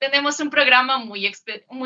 tenemos un programa muy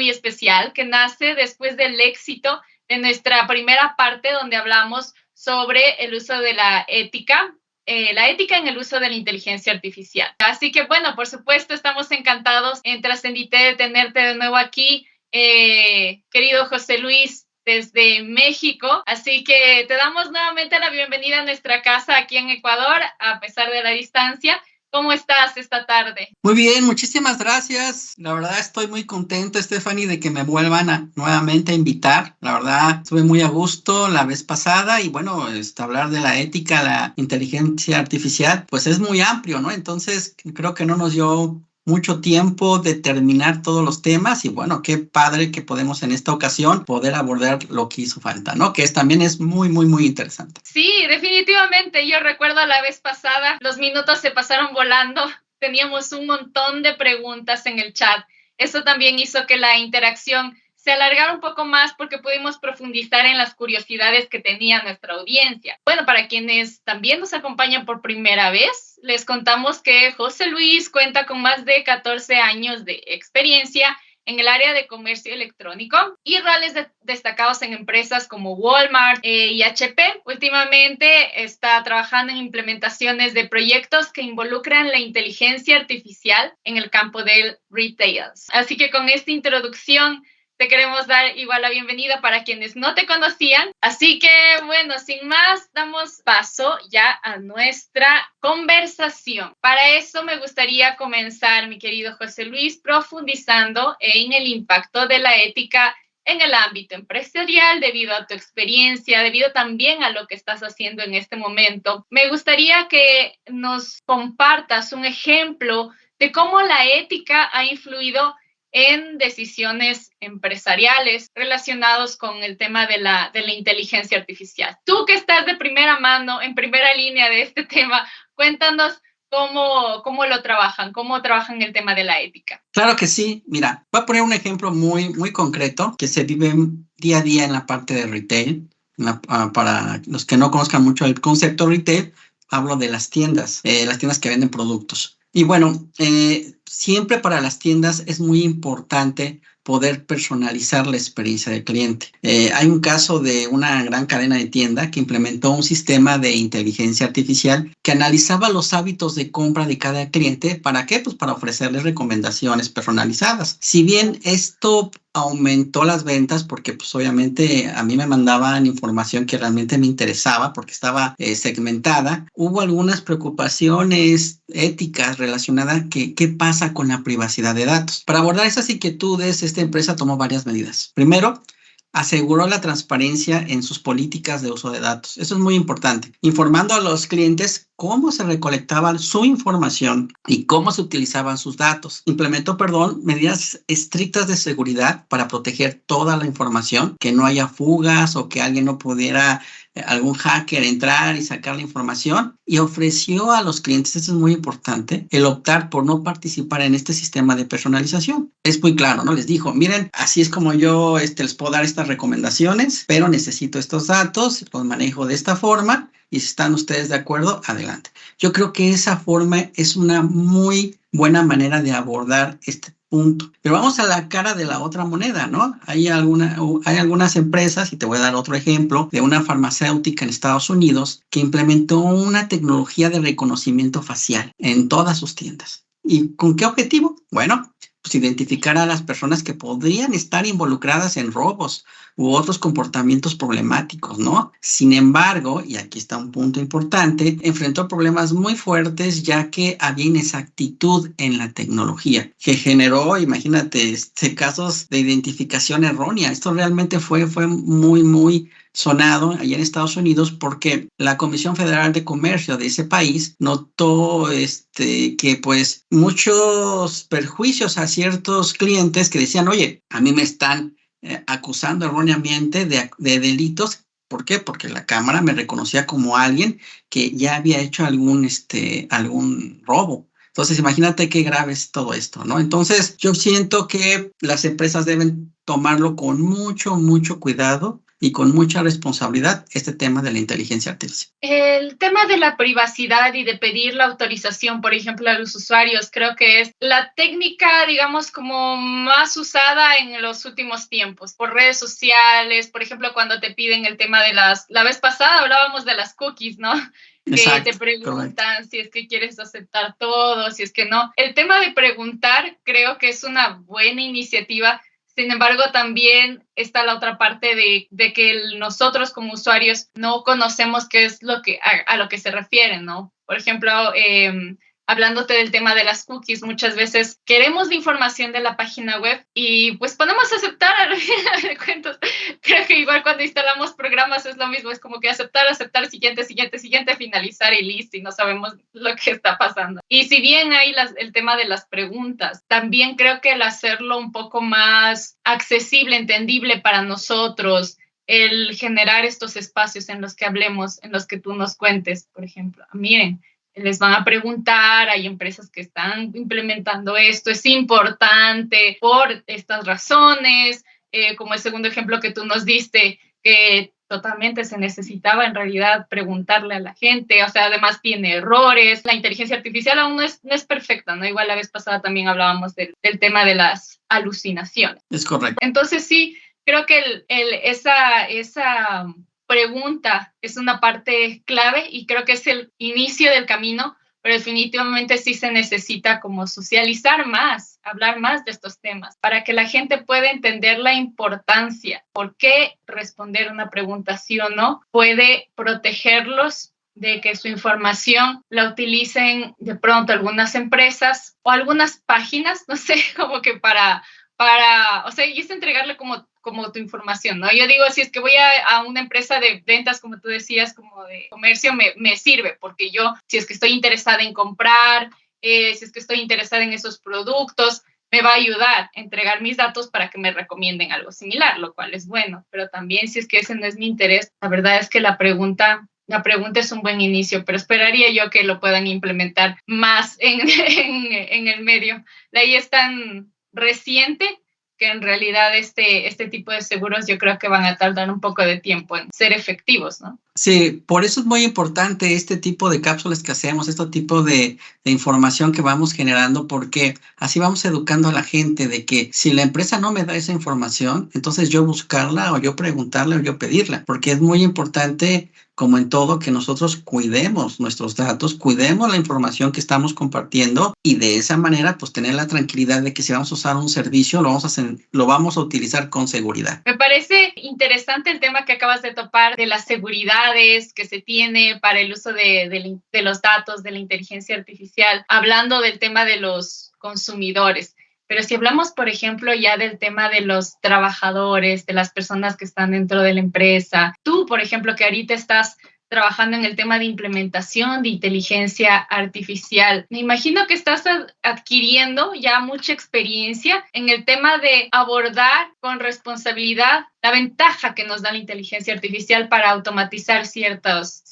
especial que nace después del éxito de nuestra primera parte donde hablamos sobre el uso de la ética en el uso de la inteligencia artificial. Así que, bueno, por supuesto, estamos encantados en Trascendité de tenerte de nuevo aquí, querido José Luis, desde México. Así que te damos nuevamente la bienvenida a nuestra casa aquí en Ecuador, a pesar de la distancia. ¿Cómo estás esta tarde? Muy bien, muchísimas gracias. La verdad estoy muy contento, Stephanie, de que me vuelvan nuevamente a invitar. La verdad estuve muy a gusto la vez pasada y bueno, hablar de la ética, la inteligencia artificial, pues es muy amplio, ¿no? Entonces creo que no nos dio mucho tiempo de terminar todos los temas y bueno, qué padre que podemos en esta ocasión poder abordar lo que hizo falta, ¿no? También es muy, muy, muy interesante. Sí, definitivamente. Yo recuerdo la vez pasada, los minutos se pasaron volando. Teníamos un montón de preguntas en el chat. Eso también hizo que la interacción se alargara un poco más porque pudimos profundizar en las curiosidades que tenía nuestra audiencia. Bueno, para quienes también nos acompañan por primera vez, les contamos que José Luis cuenta con más de 14 años de experiencia en el área de comercio electrónico y roles destacados en empresas como Walmart y HP. Últimamente está trabajando en implementaciones de proyectos que involucran la inteligencia artificial en el campo del retail. Así que con esta introducción te queremos dar igual la bienvenida para quienes no te conocían. Así que, bueno, sin más, damos paso ya a nuestra conversación. Para eso me gustaría comenzar, mi querido José Luis, profundizando en el impacto de la ética en el ámbito empresarial, debido a tu experiencia, debido también a lo que estás haciendo en este momento. Me gustaría que nos compartas un ejemplo de cómo la ética ha influido en decisiones empresariales relacionados con el tema de la inteligencia artificial. Tú que estás de primera mano, en primera línea de este tema, cuéntanos cómo lo trabajan, cómo trabajan el tema de la ética. Claro que sí. Mira, voy a poner un ejemplo muy, muy concreto que se vive día a día en la parte de retail. Para los que no conozcan mucho el concepto retail, hablo de las tiendas que venden productos. Y bueno, siempre para las tiendas es muy importante poder personalizar la experiencia del cliente. Hay un caso de una gran cadena de tienda que implementó un sistema de inteligencia artificial que analizaba los hábitos de compra de cada cliente. ¿Para qué? Pues para ofrecerles recomendaciones personalizadas. Si bien esto aumentó las ventas porque pues obviamente a mí me mandaban información que realmente me interesaba porque estaba segmentada. Hubo algunas preocupaciones éticas relacionadas qué pasa con la privacidad de datos. Para abordar esas inquietudes, esta empresa tomó varias medidas. Primero, aseguró la transparencia en sus políticas de uso de datos. Eso es muy importante, informando a los clientes cómo se recolectaba su información y cómo se utilizaban sus datos. Implementó, medidas estrictas de seguridad para proteger toda la información, que no haya fugas o que alguien no pudiera, algún hacker entrar y sacar la información, y ofreció a los clientes, esto es muy importante, el optar por no participar en este sistema de personalización. Es muy claro, ¿no? Les dijo, miren, así es como yo les puedo dar estas recomendaciones, pero necesito estos datos, los manejo de esta forma, y si están ustedes de acuerdo, adelante. Yo creo que esa forma es una muy buena manera de abordar este punto. Pero vamos a la cara de la otra moneda, ¿no? Hay algunas empresas, y te voy a dar otro ejemplo, de una farmacéutica en Estados Unidos que implementó una tecnología de reconocimiento facial en todas sus tiendas. ¿Y con qué objetivo? Bueno, pues identificar a las personas que podrían estar involucradas en robos u otros comportamientos problemáticos, ¿no? Sin embargo, y aquí está un punto importante, enfrentó problemas muy fuertes ya que había inexactitud en la tecnología que generó, imagínate, casos de identificación errónea. Esto realmente fue muy, muy sonado allá en Estados Unidos porque la Comisión Federal de Comercio de ese país notó que pues muchos perjuicios a ciertos clientes que decían, oye, a mí me están acusando erróneamente de delitos. ¿Por qué? Porque la cámara me reconocía como alguien que ya había hecho algún robo. Entonces, imagínate qué grave es todo esto, ¿no? Entonces, yo siento que las empresas deben tomarlo con mucho, mucho cuidado y con mucha responsabilidad este tema de la inteligencia artificial. El tema de la privacidad y de pedir la autorización, por ejemplo, a los usuarios, creo que es la técnica, digamos, como más usada en los últimos tiempos, por redes sociales, por ejemplo, cuando te piden el tema de la vez pasada hablábamos de las cookies, ¿no? Que te preguntan correcto. Si es que quieres aceptar todo, si es que no. El tema de preguntar creo que es una buena iniciativa. Sin embargo, también está la otra parte de que nosotros como usuarios no conocemos qué es lo que a lo que se refieren, ¿no? Por ejemplo, hablándote del tema de las cookies, muchas veces queremos la información de la página web y pues podemos aceptar al final de cuentas. Creo que igual cuando instalamos programas es lo mismo, es como que aceptar, siguiente, finalizar y listo, y no sabemos lo que está pasando. Y si bien hay el tema de las preguntas, también creo que el hacerlo un poco más accesible, entendible para nosotros, el generar estos espacios en los que hablemos, en los que tú nos cuentes, por ejemplo, miren, les van a preguntar, hay empresas que están implementando esto, es importante por estas razones, como el segundo ejemplo que tú nos diste, que totalmente se necesitaba en realidad preguntarle a la gente, o sea, además tiene errores, la inteligencia artificial aún no es perfecta, ¿no? Igual la vez pasada también hablábamos del tema de las alucinaciones. Es correcto. Entonces sí, creo que esa pregunta es una parte clave y creo que es el inicio del camino, pero definitivamente sí se necesita como socializar más, hablar más de estos temas, para que la gente pueda entender la importancia, por qué responder una pregunta sí o no puede protegerlos de que su información la utilicen de pronto algunas empresas o algunas páginas, no sé, como que para o sea, y es entregarle como tu información, ¿no? Yo digo, si es que voy a una empresa de ventas, como tú decías, como de comercio, me sirve, porque yo, si es que estoy interesada en comprar, si es que estoy interesada en esos productos, me va a ayudar a entregar mis datos para que me recomienden algo similar, lo cual es bueno, pero también si es que ese no es mi interés, la verdad es que la pregunta es un buen inicio, pero esperaría yo que lo puedan implementar más en el medio. La ley es tan reciente que en realidad este tipo de seguros yo creo que van a tardar un poco de tiempo en ser efectivos, ¿no? Sí, por eso es muy importante este tipo de cápsulas que hacemos, este tipo de información que vamos generando, porque así vamos educando a la gente de que si la empresa no me da esa información, entonces yo buscarla o yo preguntarle o yo pedirla, porque es muy importante, como en todo, que nosotros cuidemos nuestros datos, cuidemos la información que estamos compartiendo y de esa manera pues tener la tranquilidad de que si vamos a usar un servicio lo vamos a utilizar con seguridad. Me parece interesante el tema que acabas de topar de las seguridades que se tiene para el uso de los datos, de la inteligencia artificial, hablando del tema de los consumidores. Pero si hablamos, por ejemplo, ya del tema de los trabajadores, de las personas que están dentro de la empresa, tú, por ejemplo, que ahorita estás trabajando en el tema de implementación de inteligencia artificial. Me imagino que estás adquiriendo ya mucha experiencia en el tema de abordar con responsabilidad la ventaja que nos da la inteligencia artificial para automatizar ciertas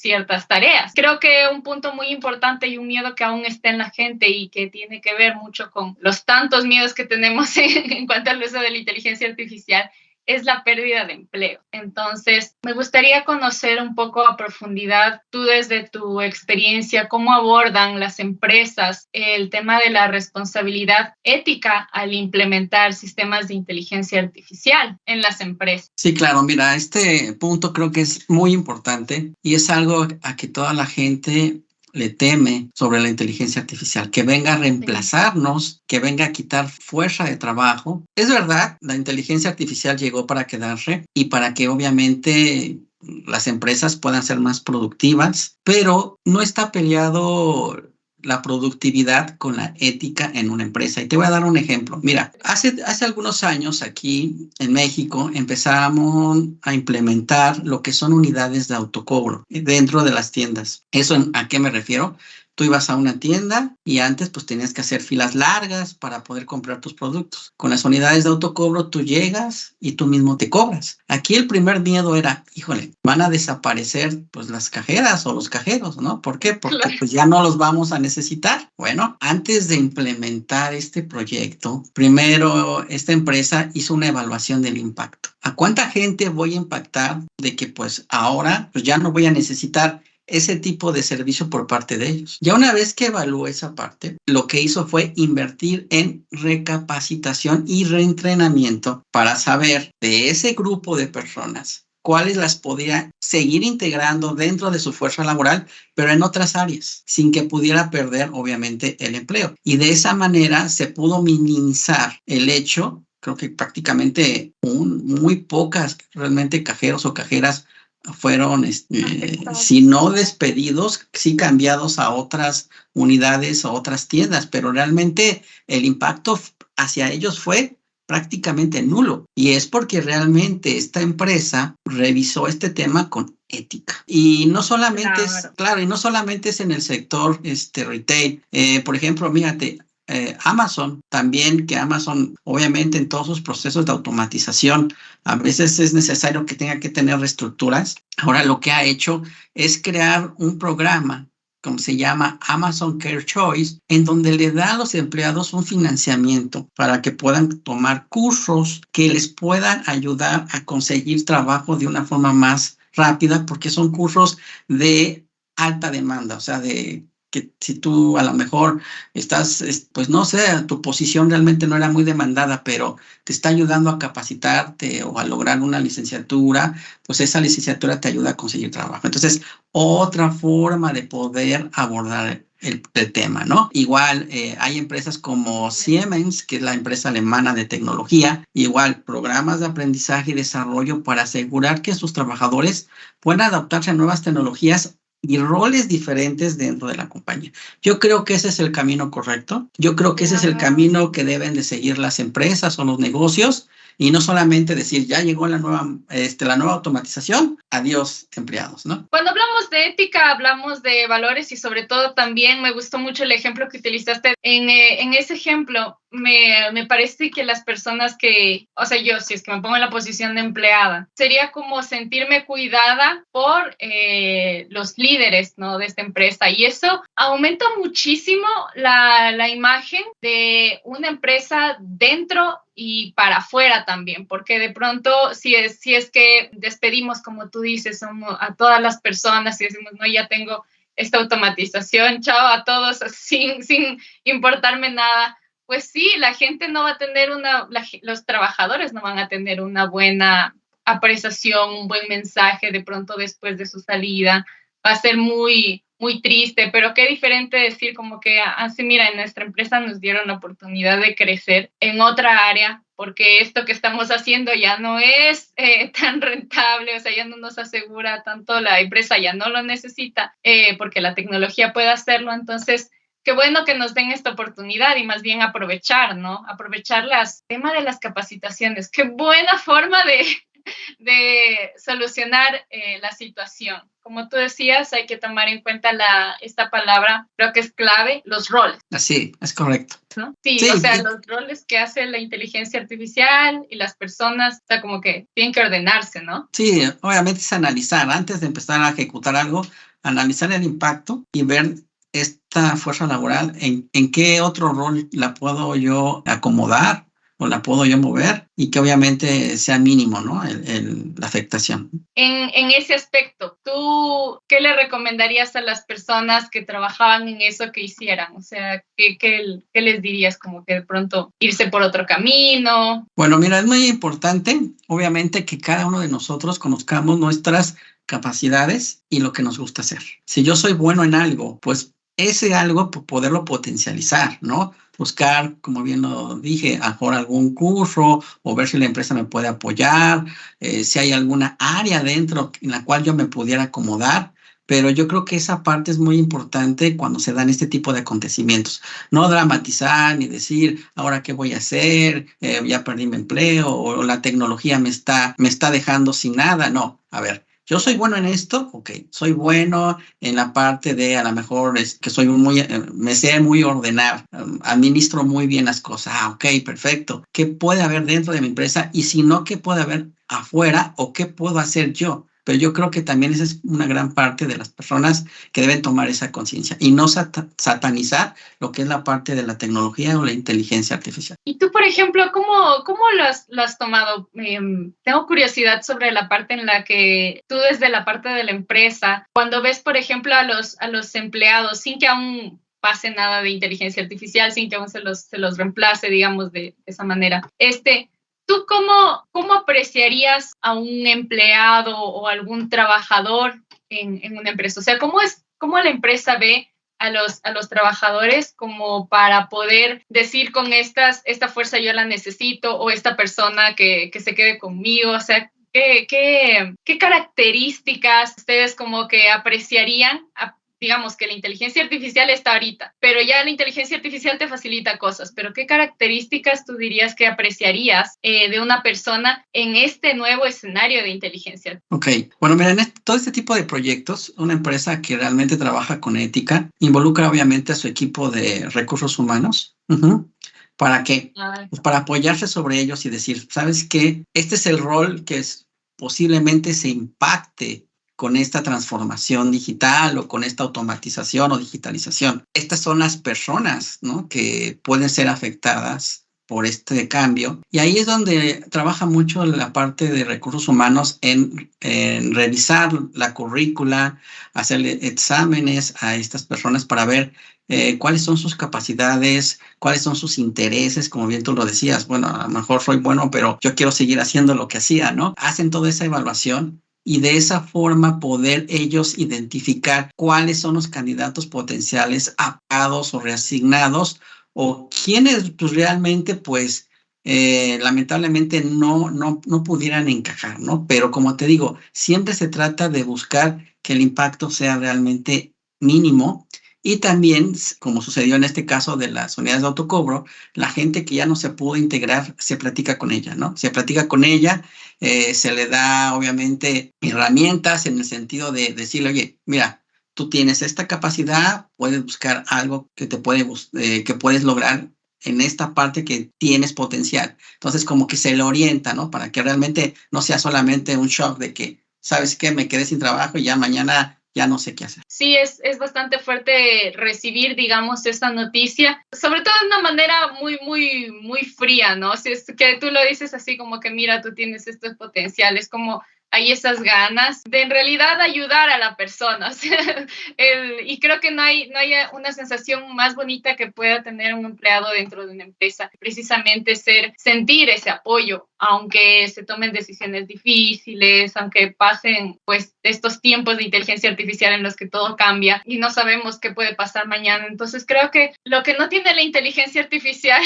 tareas. Creo que un punto muy importante y un miedo que aún está en la gente y que tiene que ver mucho con los tantos miedos que tenemos en cuanto al uso de la inteligencia artificial es la pérdida de empleo. Entonces, me gustaría conocer un poco a profundidad, tú desde tu experiencia, cómo abordan las empresas el tema de la responsabilidad ética al implementar sistemas de inteligencia artificial en las empresas. Sí, claro, mira, este punto creo que es muy importante y es algo a que toda la gente le teme sobre la inteligencia artificial, que venga a reemplazarnos, que venga a quitar fuerza de trabajo. Es verdad, la inteligencia artificial llegó para quedarse y para que obviamente las empresas puedan ser más productivas, pero no está peleado la productividad con la ética en una empresa. Y te voy a dar un ejemplo. Mira, hace algunos años aquí en México empezamos a implementar lo que son unidades de autocobro dentro de las tiendas. ¿Eso a qué me refiero? Tú ibas a una tienda y antes pues tenías que hacer filas largas para poder comprar tus productos. Con las unidades de autocobro tú llegas y tú mismo te cobras. Aquí el primer miedo era, híjole, van a desaparecer pues las cajeras o los cajeros, ¿no? ¿Por qué? Porque pues ya no los vamos a necesitar. Bueno, antes de implementar este proyecto, primero esta empresa hizo una evaluación del impacto. ¿A cuánta gente voy a impactar de que pues ahora pues ya no voy a necesitar ese tipo de servicio por parte de ellos? Ya una vez que evaluó esa parte, lo que hizo fue invertir en recapacitación y reentrenamiento para saber de ese grupo de personas cuáles las podía seguir integrando dentro de su fuerza laboral, pero en otras áreas, sin que pudiera perder, obviamente, el empleo. Y de esa manera se pudo minimizar el hecho, creo que prácticamente muy pocas realmente cajeros o cajeras fueron, si no despedidos, sí cambiados a otras unidades o otras tiendas, pero realmente el impacto hacia ellos fue prácticamente nulo. Y es porque realmente esta empresa revisó este tema con ética. Y no solamente claro, y no solamente es en el sector retail. Por ejemplo, fíjate, Amazon también, que Amazon obviamente en todos sus procesos de automatización a veces es necesario que tenga que tener reestructuras. Ahora lo que ha hecho es crear un programa, como se llama Amazon Care Choice, en donde le da a los empleados un financiamiento para que puedan tomar cursos que les puedan ayudar a conseguir trabajo de una forma más rápida, porque son cursos de alta demanda, o sea, de que si tú a lo mejor estás, pues no sé, tu posición realmente no era muy demandada, pero te está ayudando a capacitarte o a lograr una licenciatura, pues esa licenciatura te ayuda a conseguir trabajo. Entonces, otra forma de poder abordar el tema, ¿no? Igual hay empresas como Siemens, que es la empresa alemana de tecnología, igual programas de aprendizaje y desarrollo para asegurar que sus trabajadores puedan adaptarse a nuevas tecnologías y roles diferentes dentro de la compañía. Yo creo que ese es el camino correcto. Yo creo que ese es el camino que deben de seguir las empresas o los negocios, y no solamente decir, ya llegó la nueva automatización, adiós empleados, ¿no? Cuando hablamos de ética, hablamos de valores y sobre todo también me gustó mucho el ejemplo que utilizaste. En ese ejemplo, me parece que las personas que, o sea, yo, si es que me pongo en la posición de empleada, sería como sentirme cuidada por los líderes, ¿no?, de esta empresa. Y eso aumenta muchísimo la imagen de una empresa dentro y para afuera también, porque de pronto si es que despedimos, como tú dices, a todas las personas y decimos, no, ya tengo esta automatización, chao a todos, sin importarme nada, pues sí, la gente no va a tener los trabajadores no van a tener una buena apreciación, un buen mensaje de pronto después de su salida, va a ser muy triste, pero qué diferente decir como que, así mira, en nuestra empresa nos dieron la oportunidad de crecer en otra área, porque esto que estamos haciendo ya no es tan rentable, o sea, ya no nos asegura tanto, la empresa ya no lo necesita, porque la tecnología puede hacerlo, entonces qué bueno que nos den esta oportunidad y más bien aprovechar, ¿no? Aprovechar tema de las capacitaciones. Qué buena forma de solucionar la situación. Como tú decías, hay que tomar en cuenta esta palabra, creo que es clave, los roles. Así, es correcto. ¿No? Sí, o sea, los roles que hace la inteligencia artificial y las personas, o sea, como que tienen que ordenarse, ¿no? Sí, obviamente es analizar, antes de empezar a ejecutar algo, analizar el impacto y ver esta fuerza laboral, en qué otro rol la puedo yo acomodar o la puedo yo mover y que obviamente sea mínimo, ¿no? La afectación. En ese aspecto, ¿tú qué le recomendarías a las personas que trabajaban en eso que hicieran? O sea, ¿qué les dirías? Como que de pronto irse por otro camino. Bueno, mira, es muy importante, obviamente, que cada uno de nosotros conozcamos nuestras capacidades y lo que nos gusta hacer. Si yo soy bueno en algo, pues ese algo poderlo potencializar, ¿no? Buscar, como bien lo dije, a mejor algún curso o ver si la empresa me puede apoyar, si hay alguna área dentro en la cual yo me pudiera acomodar. Pero yo creo que esa parte es muy importante cuando se dan este tipo de acontecimientos. No dramatizar ni decir, ahora qué voy a hacer, ya perdí mi empleo o la tecnología me está dejando sin nada. No, a ver, Yo soy bueno en esto, ok, soy bueno en la parte de a lo mejor es que soy me sé muy ordenar, administro muy bien las cosas. Ok, perfecto. ¿Qué puede haber dentro de mi empresa? Y si no, ¿qué puede haber afuera o qué puedo hacer yo? Pero yo creo que también esa es una gran parte de las personas que deben tomar esa conciencia y no satanizar lo que es la parte de la tecnología o la inteligencia artificial. Y tú, por ejemplo, ¿cómo lo has tomado? Tengo curiosidad sobre la parte en la que tú desde la parte de la empresa, cuando ves, por ejemplo, a los empleados, sin que aún pase nada de inteligencia artificial, sin que aún se los reemplace, digamos, de esa manera. ¿Tú cómo apreciarías a un empleado o algún trabajador en una empresa? O sea, ¿cómo la empresa ve a los trabajadores como para poder decir con esta fuerza yo la necesito o esta persona que se quede conmigo? O sea, ¿qué características ustedes como que apreciarían? Digamos que la inteligencia artificial está ahorita, pero ya la inteligencia artificial te facilita cosas, pero ¿qué características tú dirías que apreciarías de una persona en este nuevo escenario de inteligencia? Ok, bueno, mira, todo este tipo de proyectos, una empresa que realmente trabaja con ética, involucra obviamente a su equipo de recursos humanos. ¿Para qué? Pues para apoyarse sobre ellos y decir, ¿sabes qué? Este es el rol que posiblemente se impacte con esta transformación digital o con esta automatización o digitalización. Estas son las personas, ¿no?, que pueden ser afectadas por este cambio. Y ahí es donde trabaja mucho la parte de recursos humanos en revisar la currícula, hacerle exámenes a estas personas para ver cuáles son sus capacidades, cuáles son sus intereses, como bien tú lo decías. Bueno, a lo mejor soy bueno, pero yo quiero seguir haciendo lo que hacía, ¿no? Hacen toda esa evaluación y de esa forma poder ellos identificar cuáles son los candidatos potenciales apagados o reasignados o quienes pues, realmente pues lamentablemente no pudieran encajar, ¿no? Pero como te digo, siempre se trata de buscar que el impacto sea realmente mínimo. Y también, como sucedió en este caso de las unidades de autocobro, la gente que ya no se pudo integrar, se platica con ella, ¿no? Se platica con ella, se le da obviamente herramientas en el sentido de decirle, oye, mira, tú tienes esta capacidad, puedes buscar algo que que puedes lograr en esta parte que tienes potencial. Entonces, como que se le orienta, ¿no? Para que realmente no sea solamente un shock de que, ¿sabes qué? Me quedé sin trabajo y ya mañana ya no sé qué hacer. Sí, es bastante fuerte recibir, digamos, esta noticia, sobre todo de una manera muy fría, ¿no? Si es que tú lo dices así como que, mira, tú tienes estos potenciales, como hay esas ganas de en realidad ayudar a la persona. O sea, y creo que no hay una sensación más bonita que pueda tener un empleado dentro de una empresa, precisamente sentir ese apoyo, aunque se tomen decisiones difíciles, aunque pasen pues estos tiempos de inteligencia artificial en los que todo cambia y no sabemos qué puede pasar mañana. Entonces creo que lo que no tiene la inteligencia artificial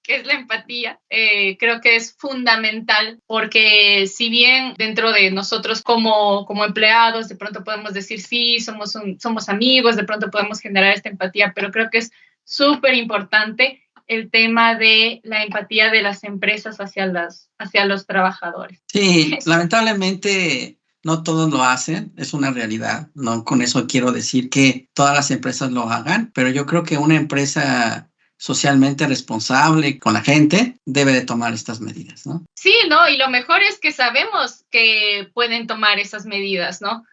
que es la empatía, creo que es fundamental porque si bien dentro de nosotros como empleados de pronto podemos decir sí, somos amigos, de pronto podemos generar esta empatía, pero creo que es súper importante el tema de la empatía de las empresas hacia los trabajadores. Sí, lamentablemente no todos lo hacen, es una realidad. No con eso quiero decir que todas las empresas lo hagan, pero yo creo que una empresa socialmente responsable con la gente debe de tomar estas medidas, ¿no? Sí, ¿no? Y lo mejor es que sabemos que pueden tomar esas medidas, ¿no?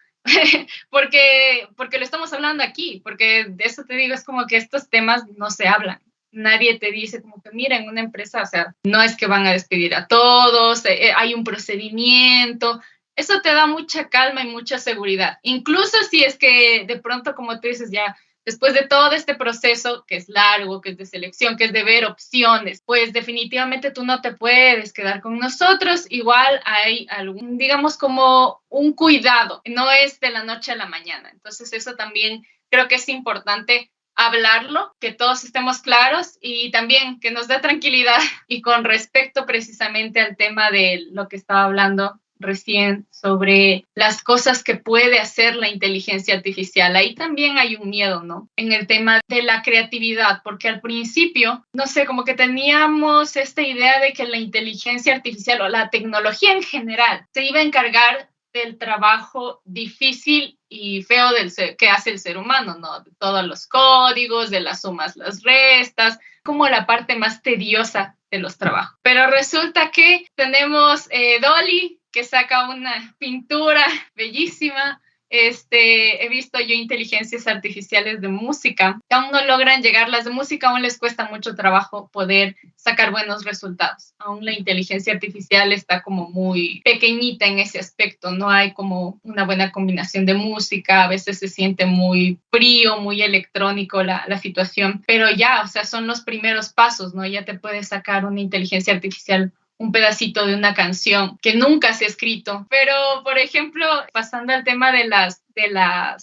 porque lo estamos hablando aquí, porque de eso te digo, es como que estos temas no se hablan. Nadie te dice como que, mira, en una empresa, o sea, no es que van a despedir a todos, hay un procedimiento. Eso te da mucha calma y mucha seguridad. Incluso si es que de pronto, como tú dices, ya después de todo este proceso que es largo, que es de selección, que es de ver opciones, pues definitivamente tú no te puedes quedar con nosotros. Igual hay algún, digamos, como un cuidado, no es de la noche a la mañana. Entonces eso también creo que es importante hablarlo, que todos estemos claros y también que nos dé tranquilidad. Y con respecto precisamente al tema de lo que estaba hablando recién sobre las cosas que puede hacer la inteligencia artificial. Ahí también hay un miedo, ¿no? En el tema de la creatividad, porque al principio, no sé, como que teníamos esta idea de que la inteligencia artificial o la tecnología en general se iba a encargar del trabajo difícil y feo que hace el ser humano, ¿no? De todos los códigos, de las sumas, las restas, como la parte más tediosa de los trabajos. Pero resulta que tenemos Dolly, que saca una pintura bellísima. He visto yo inteligencias artificiales de música que aún no logran llegar, las de música aún les cuesta mucho trabajo poder sacar buenos resultados. Aún la inteligencia artificial está como muy pequeñita en ese aspecto, no hay como una buena combinación de música, a veces se siente muy frío, muy electrónico la situación, pero ya, o sea, son los primeros pasos, ¿no? Ya te puedes sacar una inteligencia artificial un pedacito de una canción que nunca se ha escrito. Pero, por ejemplo, pasando al tema de las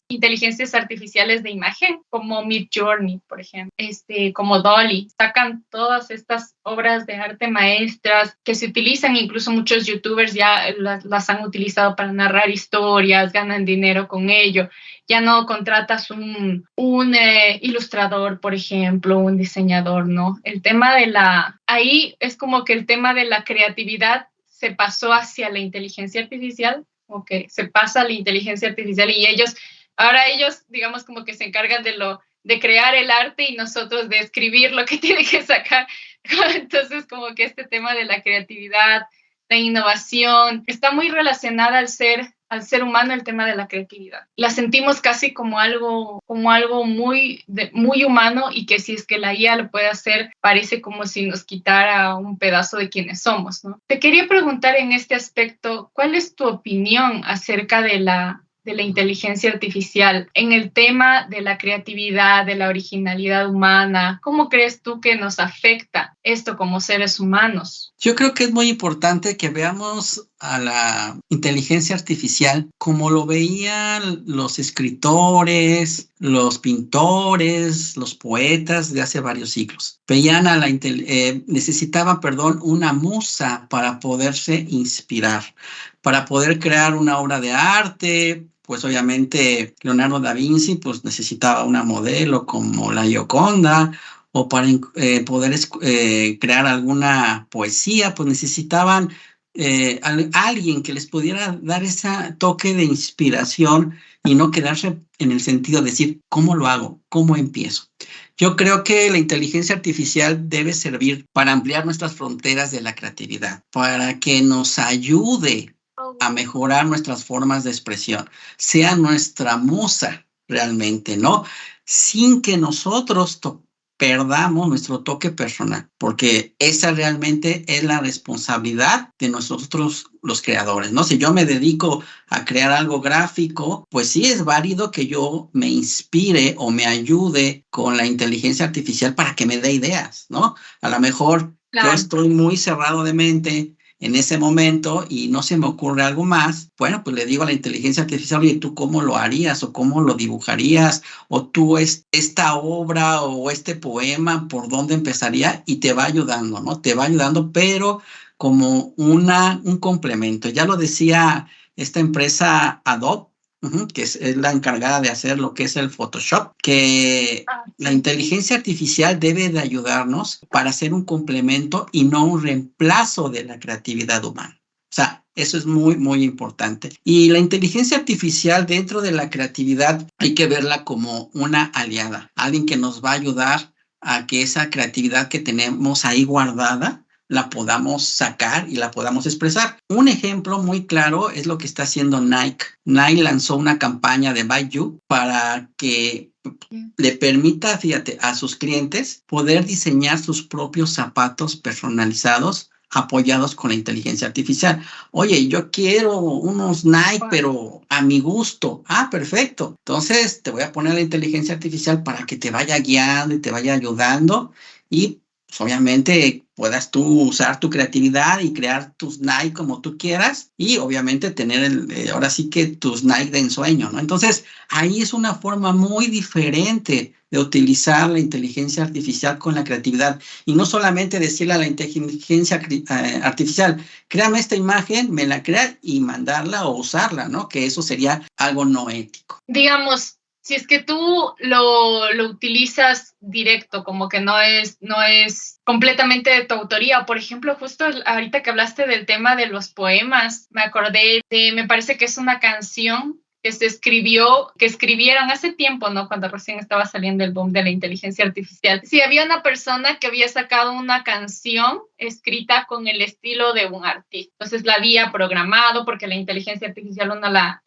inteligencias artificiales de imagen, como Midjourney, por ejemplo, como Dolly, sacan todas estas obras de arte maestras que se utilizan, incluso muchos youtubers ya las han utilizado para narrar historias, ganan dinero con ello. Ya no contratas un ilustrador, por ejemplo, un diseñador, ¿no? El tema ahí es como que el tema de la creatividad se pasó hacia la inteligencia artificial, que se pasa a la inteligencia artificial y ahora ellos, digamos, como que se encargan de crear el arte y nosotros de escribir lo que tiene que sacar. Entonces, como que este tema de la creatividad, la innovación, está muy relacionada al ser humano, el tema de la creatividad. La sentimos casi como algo muy humano, y que si es que la IA lo puede hacer, parece como si nos quitara un pedazo de quienes somos, ¿no? Te quería preguntar en este aspecto, ¿cuál es tu opinión acerca de la inteligencia artificial en el tema de la creatividad, de la originalidad humana? ¿Cómo crees tú que nos afecta esto como seres humanos? Yo creo que es muy importante que veamos a la inteligencia artificial como lo veían los escritores, los pintores, los poetas de hace varios siglos. Veían necesitaban, una musa para poderse inspirar, para poder crear una obra de arte. Pues obviamente Leonardo da Vinci pues necesitaba una modelo como la Gioconda, o para poder crear alguna poesía, pues necesitaban alguien que les pudiera dar ese toque de inspiración y no quedarse en el sentido de decir, ¿cómo lo hago? ¿Cómo empiezo? Yo creo que la inteligencia artificial debe servir para ampliar nuestras fronteras de la creatividad, para que nos ayude a mejorar nuestras formas de expresión, sea nuestra musa realmente, ¿no? Sin que nosotros perdamos nuestro toque personal, porque esa realmente es la responsabilidad de nosotros los creadores, ¿no? Si yo me dedico a crear algo gráfico, pues sí es válido que yo me inspire o me ayude con la inteligencia artificial para que me dé ideas, ¿no? A lo mejor yo estoy muy cerrado de mente en ese momento y no se me ocurre algo más, bueno, pues le digo a la inteligencia artificial, oye, ¿tú cómo lo harías o cómo lo dibujarías? O tú esta obra o este poema, ¿por dónde empezaría? Y te va ayudando, ¿no? Te va ayudando, pero como un complemento. Ya lo decía esta empresa Adobe, que es la encargada de hacer lo que es el Photoshop, que la inteligencia artificial debe de ayudarnos para hacer un complemento y no un reemplazo de la creatividad humana. O sea, eso es muy, muy importante. Y la inteligencia artificial dentro de la creatividad hay que verla como una aliada, alguien que nos va a ayudar a que esa creatividad que tenemos ahí guardada la podamos sacar y la podamos expresar. Un ejemplo muy claro es lo que está haciendo Nike. Nike lanzó una campaña de Buy You para que le permita, fíjate, a sus clientes poder diseñar sus propios zapatos personalizados apoyados con la inteligencia artificial. Oye, yo quiero unos Nike, pero a mi gusto. Ah, perfecto. Entonces te voy a poner la inteligencia artificial para que te vaya guiando y te vaya ayudando y pues, obviamente puedas tú usar tu creatividad y crear tus Nike como tú quieras y obviamente tener ahora sí que tus Nike de ensueño, ¿no? Entonces, ahí es una forma muy diferente de utilizar la inteligencia artificial con la creatividad y no solamente decirle a la inteligencia artificial, créame esta imagen, me la crea y mandarla o usarla, ¿no? Que eso sería algo no ético. Digamos, si es que tú lo utilizas directo, como que no es completamente de tu autoría. Por ejemplo, justo ahorita que hablaste del tema de los poemas, me acordé me parece que es una canción que escribieron hace tiempo, ¿no? Cuando recién estaba saliendo el boom de la inteligencia artificial. Sí, había una persona que había sacado una canción escrita con el estilo de un artista. Entonces la había programado porque la inteligencia artificial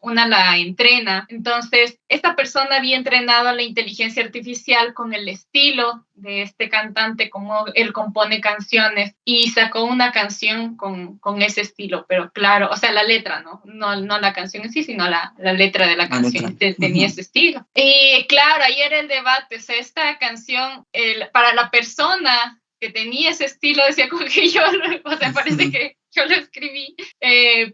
una la entrena. Entonces, esta persona había entrenado a la inteligencia artificial con el estilo de este cantante, como él compone canciones, y sacó una canción con ese estilo, pero claro, o sea, la letra, no la canción en sí, sino la letra de la canción tenía ese estilo. Y claro, ahí era el debate, o sea, esta canción, para la persona que tenía ese estilo, decía como que o sea, parece que yo lo escribí,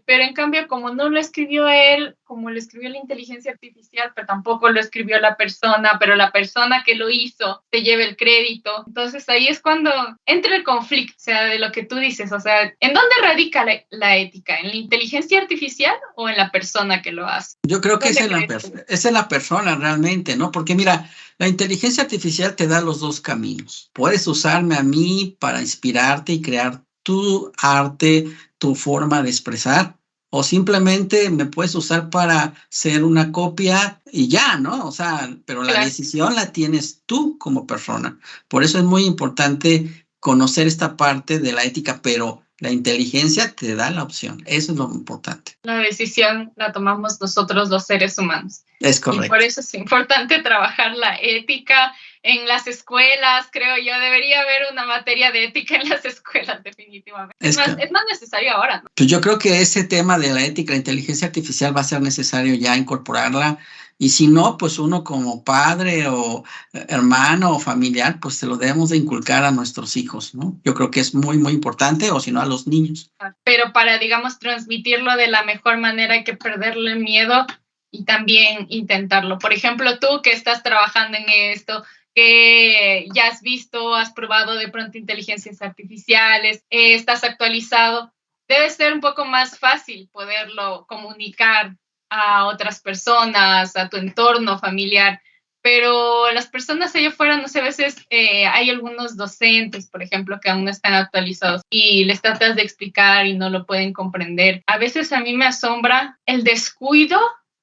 pero en cambio, como no lo escribió él, como lo escribió la inteligencia artificial, pero tampoco lo escribió la persona, pero la persona que lo hizo se lleva el crédito. Entonces ahí es cuando entra el conflicto, o sea, de lo que tú dices, o sea, ¿en dónde radica la ética? ¿En la inteligencia artificial o en la persona que lo hace? Yo creo que es en la persona realmente, ¿no? Porque mira, la inteligencia artificial te da los dos caminos. Puedes usarme a mí para inspirarte y crear tu arte, tu forma de expresar, o simplemente me puedes usar para ser una copia y ya, ¿no? O sea, pero la decisión la tienes tú como persona. Por eso es muy importante conocer esta parte de la ética, pero la inteligencia te da la opción. Eso es lo importante. La decisión la tomamos nosotros los seres humanos. Es correcto. Y por eso es importante trabajar la ética en las escuelas, creo yo. Debería haber una materia de ética en las escuelas, definitivamente. Es más necesario ahora, ¿no? Pues yo creo que ese tema de la ética, la inteligencia artificial va a ser necesario ya incorporarla. Y si no, pues uno como padre o hermano o familiar, pues se lo debemos de inculcar a nuestros hijos, ¿no? Yo creo que es muy, muy importante, o si no, a los niños. Pero para, digamos, transmitirlo de la mejor manera hay que perderle el miedo y también intentarlo. Por ejemplo, tú que estás trabajando en esto, que ya has visto, has probado de pronto inteligencias artificiales, estás actualizado, debe ser un poco más fácil poderlo comunicar a otras personas, a tu entorno familiar. Pero las personas allá afuera, no sé, a veces hay algunos docentes, por ejemplo, que aún no están actualizados y les tratas de explicar y no lo pueden comprender. A veces a mí me asombra el descuido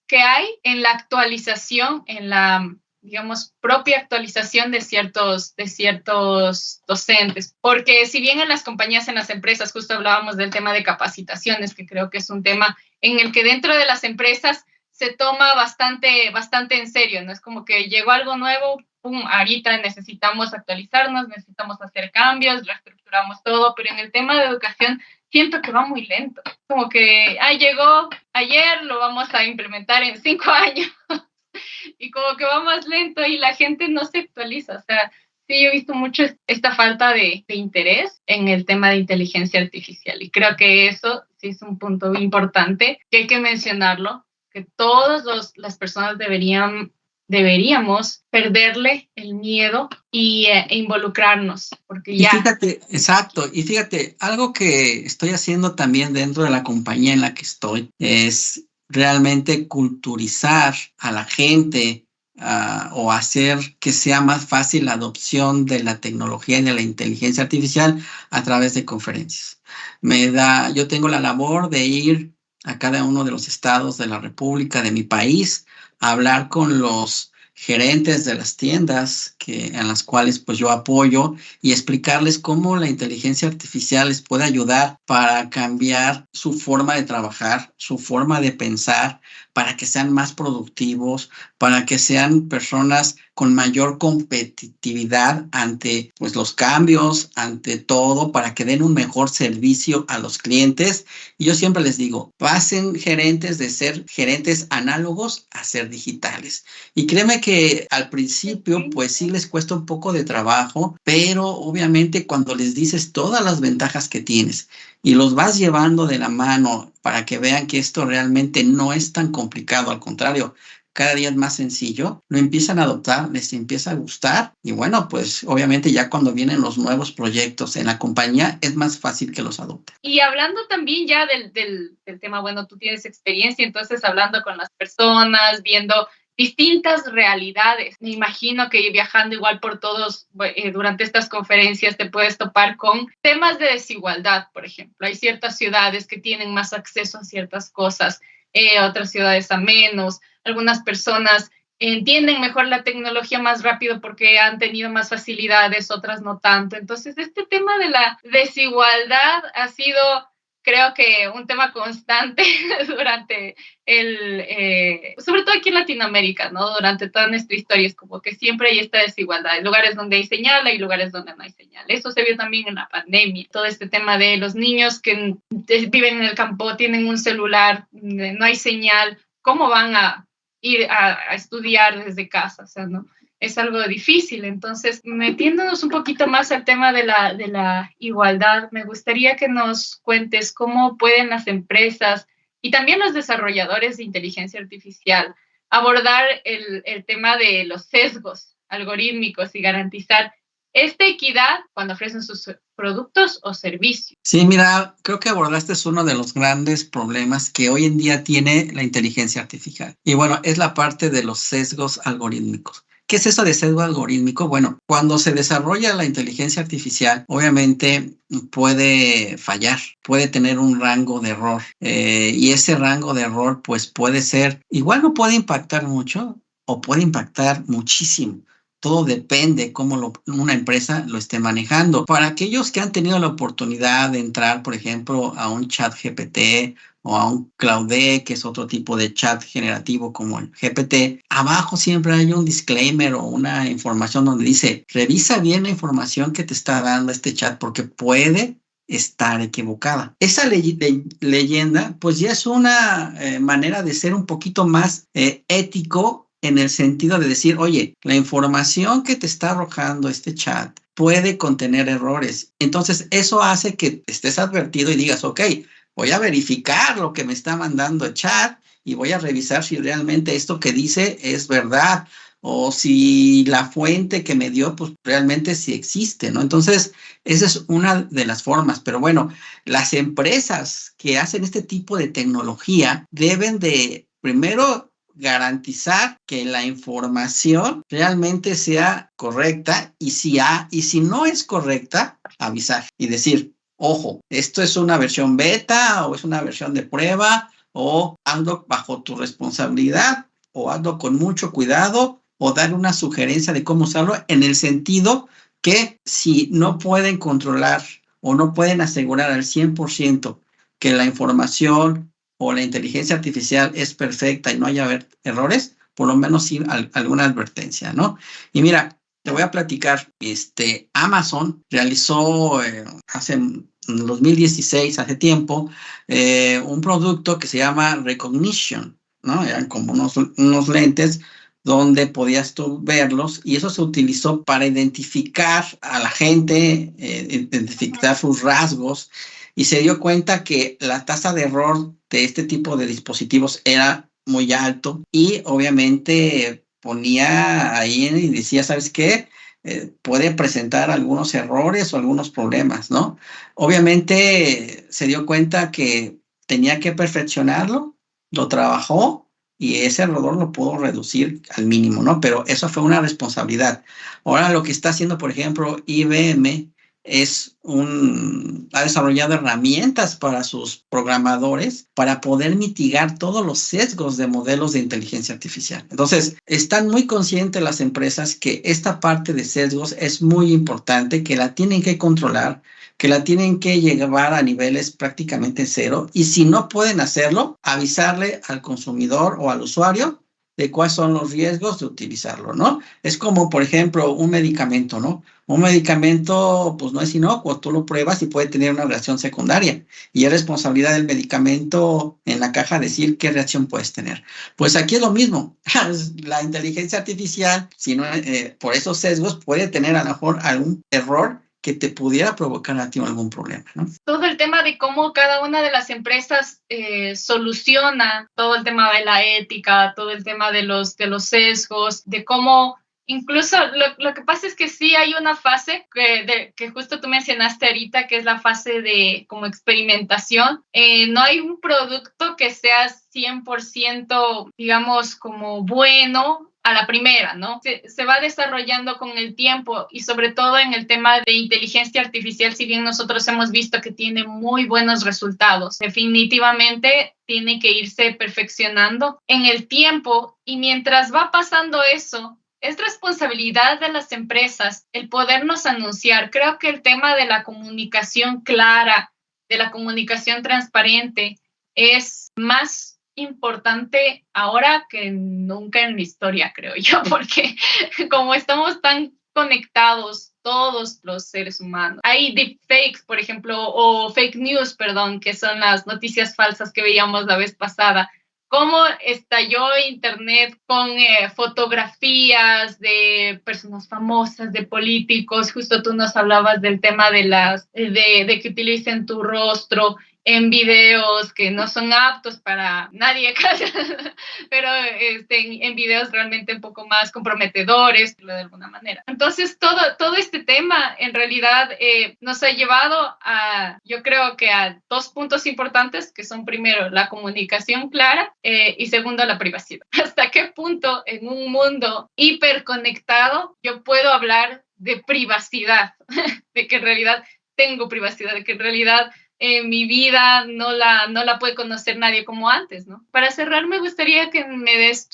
que hay en la actualización, en la, digamos, propia actualización de ciertos docentes. Porque si bien en las compañías, en las empresas, justo hablábamos del tema de capacitaciones, que creo que es un tema en el que dentro de las empresas se toma bastante en serio, ¿no? Es como que llegó algo nuevo, pum, ahorita necesitamos actualizarnos, necesitamos hacer cambios, reestructuramos todo, pero en el tema de educación siento que va muy lento. Como que, llegó ayer, lo vamos a implementar en 5 años. Y como que va más lento y la gente no se actualiza. O sea, sí, yo he visto mucho esta falta de interés en el tema de inteligencia artificial. Y creo que eso sí es un punto importante que hay que mencionarlo, que todas las personas deberíamos perderle el miedo e involucrarnos, porque ya. Y fíjate, exacto, y fíjate, algo que estoy haciendo también dentro de la compañía en la que estoy es realmente culturizar a la gente o hacer que sea más fácil la adopción de la tecnología y de la inteligencia artificial a través de conferencias. Yo tengo la labor de ir a cada uno de los estados de la República, de mi país, a hablar con los gerentes de las tiendas en las cuales pues yo apoyo y explicarles cómo la inteligencia artificial les puede ayudar para cambiar su forma de trabajar, su forma de pensar, para que sean más productivos, para que sean personas con mayor competitividad ante pues, los cambios, ante todo, para que den un mejor servicio a los clientes. Y yo siempre les digo, pasen gerentes de ser gerentes análogos a ser digitales. Y créeme que al principio, pues sí les cuesta un poco de trabajo, pero obviamente cuando les dices todas las ventajas que tienes y los vas llevando de la mano para que vean que esto realmente no es tan complicado, al contrario, cada día es más sencillo, lo empiezan a adoptar, les empieza a gustar y bueno, pues obviamente ya cuando vienen los nuevos proyectos en la compañía es más fácil que los adopten. Y hablando también ya del tema, bueno, tú tienes experiencia, entonces hablando con las personas, viendo distintas realidades. Me imagino que viajando igual por todos, durante estas conferencias te puedes topar con temas de desigualdad, por ejemplo. Hay ciertas ciudades que tienen más acceso a ciertas cosas, otras ciudades a menos. Algunas personas entienden mejor la tecnología más rápido porque han tenido más facilidades, otras no tanto. Entonces, este tema de la desigualdad ha sido, creo que, un tema constante durante sobre todo aquí en Latinoamérica, ¿no? Durante toda nuestra historia es como que siempre hay esta desigualdad. Hay lugares donde hay señal, hay lugares donde no hay señal. Eso se vio también en la pandemia. Todo este tema de los niños que viven en el campo, tienen un celular, no hay señal, ¿cómo van a ir a estudiar desde casa? O sea, ¿no? Es algo difícil. Entonces, metiéndonos un poquito más al tema de la igualdad, me gustaría que nos cuentes cómo pueden las empresas y también los desarrolladores de inteligencia artificial abordar el tema de los sesgos algorítmicos y garantizar esta equidad cuando ofrecen sus productos o servicios. Sí, mira, creo que abordaste uno de los grandes problemas que hoy en día tiene la inteligencia artificial. Y bueno, es la parte de los sesgos algorítmicos. ¿Qué es eso de sesgo algorítmico? Bueno, cuando se desarrolla la inteligencia artificial, obviamente puede fallar, puede tener un rango de error. Y ese rango de error, pues puede ser, igual no puede impactar mucho o puede impactar muchísimo. Todo depende cómo una empresa lo esté manejando. Para aquellos que han tenido la oportunidad de entrar, por ejemplo, a un chat GPT o a un Claude, que es otro tipo de chat generativo como el GPT, abajo siempre hay un disclaimer o una información donde dice, revisa bien la información que te está dando este chat porque puede estar equivocada. Esa leyenda, pues ya es una manera de ser un poquito más ético en el sentido de decir, oye, la información que te está arrojando este chat puede contener errores. Entonces, eso hace que estés advertido y digas, ok, voy a verificar lo que me está mandando el chat y voy a revisar si realmente esto que dice es verdad o si la fuente que me dio, pues realmente sí existe, ¿no? Entonces, esa es una de las formas. Pero bueno, las empresas que hacen este tipo de tecnología deben de, primero, garantizar que la información realmente sea correcta y si no es correcta, avisar y decir, ojo, esto es una versión beta o es una versión de prueba o hazlo bajo tu responsabilidad o hazlo con mucho cuidado o dar una sugerencia de cómo usarlo en el sentido que si no pueden controlar o no pueden asegurar al 100% que la información o la inteligencia artificial es perfecta y no haya errores, por lo menos sí alguna advertencia, ¿no? Y mira, te voy a platicar, Amazon realizó hace en 2016, hace tiempo, un producto que se llama Recognition, ¿no? Eran como unos lentes donde podías tú verlos y eso se utilizó para identificar a la gente, identificar sus rasgos y se dio cuenta que la tasa de error de este tipo de dispositivos era muy alto y obviamente ponía ahí y decía, ¿sabes qué? Puede presentar algunos errores o algunos problemas, ¿no? Obviamente se dio cuenta que tenía que perfeccionarlo, lo trabajó y ese error lo pudo reducir al mínimo, ¿no? Pero eso fue una responsabilidad. Ahora lo que está haciendo, por ejemplo, IBM ha desarrollado herramientas para sus programadores para poder mitigar todos los sesgos de modelos de inteligencia artificial. Entonces, están muy conscientes las empresas que esta parte de sesgos es muy importante, que la tienen que controlar, que la tienen que llevar a niveles prácticamente cero y si no pueden hacerlo, avisarle al consumidor o al usuario de cuáles son los riesgos de utilizarlo, ¿no? Es como, por ejemplo, un medicamento, ¿no? Un medicamento, pues no es inocuo, tú lo pruebas y puede tener una reacción secundaria y es responsabilidad del medicamento en la caja decir qué reacción puedes tener. Pues aquí es lo mismo, la inteligencia artificial, si no, por esos sesgos puede tener a lo mejor algún error que te pudiera provocar a ti algún problema, ¿no? Todo el tema de cómo cada una de las empresas soluciona todo el tema de la ética, todo el tema de los sesgos, de cómo Incluso lo que pasa es que sí hay una fase que justo tú mencionaste ahorita, que es la fase de como experimentación. No hay un producto que sea 100%, digamos, como bueno a la primera, ¿no? Se va desarrollando con el tiempo y sobre todo en el tema de inteligencia artificial, si bien nosotros hemos visto que tiene muy buenos resultados, definitivamente tiene que irse perfeccionando en el tiempo y mientras va pasando eso, es responsabilidad de las empresas el podernos anunciar. Creo que el tema de la comunicación clara, de la comunicación transparente, es más importante ahora que nunca en la historia, creo yo, porque como estamos tan conectados todos los seres humanos. Hay deepfakes, por ejemplo, o fake news, perdón, que son las noticias falsas que veíamos la vez pasada. Cómo estalló Internet con fotografías de personas famosas, de políticos. Justo tú nos hablabas del tema de que utilicen tu rostro en videos que no son aptos para nadie, pero en videos realmente un poco más comprometedores, de alguna manera. Entonces, todo este tema en realidad nos ha llevado a, yo creo que a dos puntos importantes, que son primero la comunicación clara y segundo la privacidad. ¿Hasta qué punto en un mundo hiperconectado yo puedo hablar de privacidad? De que en realidad tengo privacidad, de que en realidad mi vida no la puede conocer nadie como antes, ¿no? Para cerrar, me gustaría que me des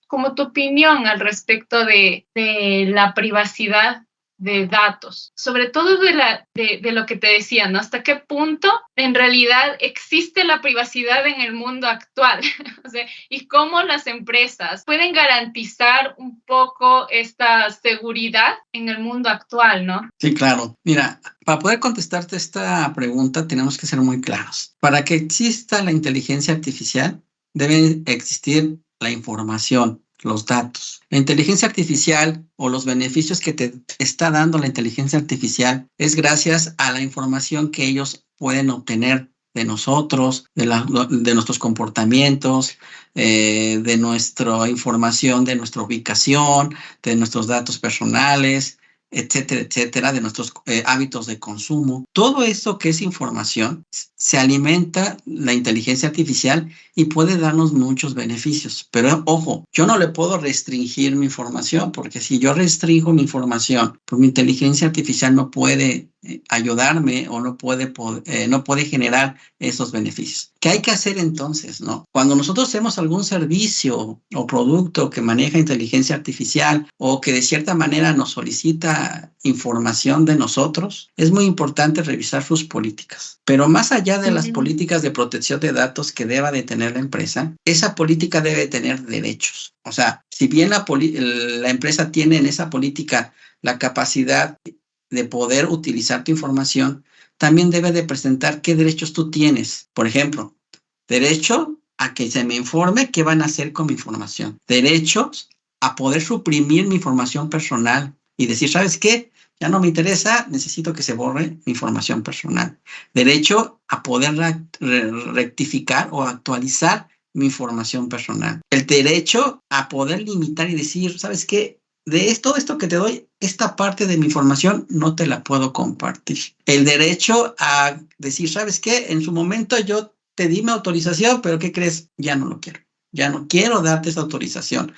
como tu opinión al respecto de la privacidad de datos, sobre todo de lo que te decía, ¿no? ¿Hasta qué punto en realidad existe la privacidad en el mundo actual? O sea, y cómo las empresas pueden garantizar un poco esta seguridad en el mundo actual, ¿no? Sí, claro. Mira, para poder contestarte esta pregunta tenemos que ser muy claros. Para que exista la inteligencia artificial, debe existir la información, los datos. La inteligencia artificial o los beneficios que te está dando la inteligencia artificial es gracias a la información que ellos pueden obtener de nosotros, de nuestros comportamientos, de nuestra información, de nuestra ubicación, de nuestros datos personales, etcétera, etcétera, de nuestros hábitos de consumo. Todo eso que es información, se alimenta la inteligencia artificial y puede darnos muchos beneficios. Pero ojo, yo no le puedo restringir mi información, porque si yo restringo mi información, pues mi inteligencia artificial no puede ayudarme o no puede generar esos beneficios. ¿Qué hay que hacer entonces, no? Cuando nosotros hacemos algún servicio o producto que maneja inteligencia artificial o que de cierta manera nos solicita información de nosotros, es muy importante revisar sus políticas. Pero más allá de las políticas de protección de datos que deba de tener la empresa, esa política debe tener derechos. O sea, si bien la empresa tiene en esa política la capacidad de poder utilizar tu información, también debe de presentar qué derechos tú tienes. Por ejemplo, derecho a que se me informe qué van a hacer con mi información. Derechos a poder suprimir mi información personal y decir, ¿sabes qué? Ya no me interesa, necesito que se borre mi información personal. Derecho a poder rectificar o actualizar mi información personal. El derecho a poder limitar y decir, ¿sabes qué? De todo esto que te doy, esta parte de mi información no te la puedo compartir. El derecho a decir, ¿sabes qué? En su momento yo te di mi autorización, pero ¿qué crees? Ya no lo quiero. Ya no quiero darte esa autorización.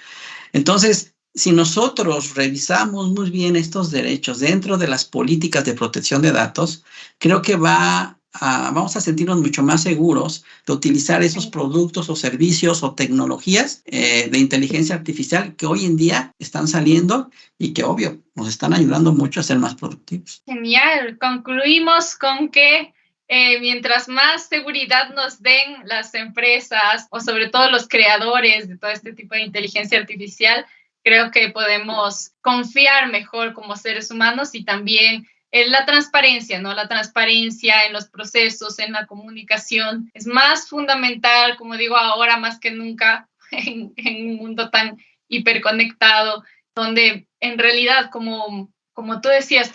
Entonces, si nosotros revisamos muy bien estos derechos dentro de las políticas de protección de datos, creo que vamos a sentirnos mucho más seguros de utilizar esos productos o servicios o tecnologías de inteligencia artificial que hoy en día están saliendo y que, obvio, nos están ayudando mucho a ser más productivos. Genial. Concluimos con que mientras más seguridad nos den las empresas o sobre todo los creadores de todo este tipo de inteligencia artificial, creo que podemos confiar mejor como seres humanos y también en la transparencia, ¿no? La transparencia en los procesos, en la comunicación, es más fundamental, como digo ahora más que nunca, en un mundo tan hiperconectado, donde en realidad, como tú decías,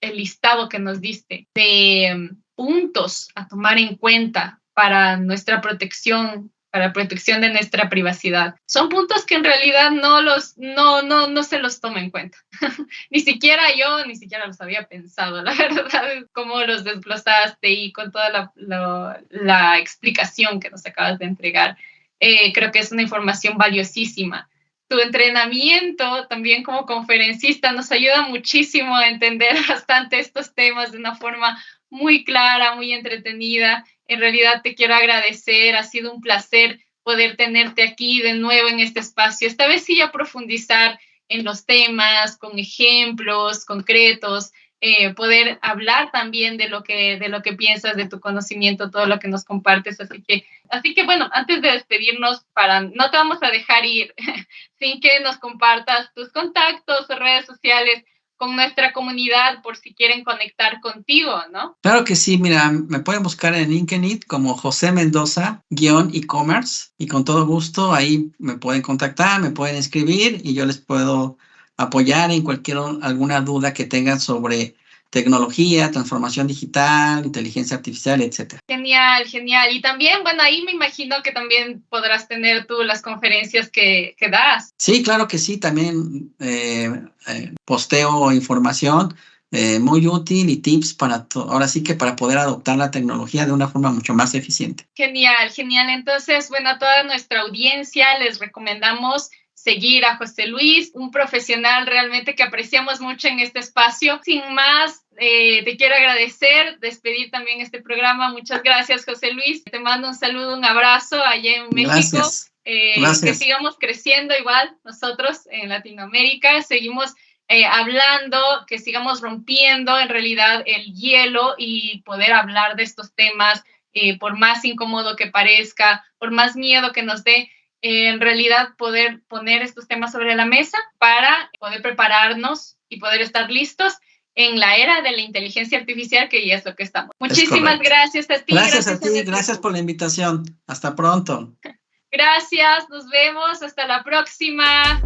el listado que nos diste de puntos a tomar en cuenta para nuestra protección para protección de nuestra privacidad. Son puntos que en realidad no se los toma en cuenta. Ni siquiera los había pensado, la verdad, cómo los desglosaste y con toda la explicación que nos acabas de entregar. Creo que es una información valiosísima. Tu entrenamiento también como conferencista nos ayuda muchísimo a entender bastante estos temas de una forma muy clara, muy entretenida. En realidad te quiero agradecer, ha sido un placer poder tenerte aquí de nuevo en este espacio. Esta vez sí a profundizar en los temas, con ejemplos concretos, poder hablar también de lo que piensas, de tu conocimiento, todo lo que nos compartes. Así que bueno, antes de despedirnos, no te vamos a dejar ir sin que nos compartas tus contactos o redes sociales con nuestra comunidad por si quieren conectar contigo, ¿no? Claro que sí, mira, me pueden buscar en LinkedIn como José Mendoza-e-commerce y con todo gusto ahí me pueden contactar, me pueden escribir y yo les puedo apoyar en alguna duda que tengan sobre tecnología, transformación digital, inteligencia artificial, etcétera. Genial, genial. Y también, bueno, ahí me imagino que también podrás tener tú las conferencias que das. Sí, claro que sí, también posteo información muy útil y tips ahora sí que para poder adoptar la tecnología de una forma mucho más eficiente. Genial, genial. Entonces, bueno, a toda nuestra audiencia les recomendamos seguir a José Luis, un profesional realmente que apreciamos mucho en este espacio. Sin más, te quiero agradecer, despedir también este programa. Muchas gracias, José Luis. Te mando un saludo, un abrazo allá en México. Gracias. Gracias. Que sigamos creciendo igual nosotros en Latinoamérica, seguimos hablando, que sigamos rompiendo en realidad el hielo y poder hablar de estos temas, por más incómodo que parezca, por más miedo que nos dé, en realidad poder poner estos temas sobre la mesa para poder prepararnos y poder estar listos en la era de la inteligencia artificial, que ya es lo que estamos. Muchísimas gracias a ti. Gracias a ti, gracias por la invitación. Hasta pronto. Gracias, nos vemos, hasta la próxima.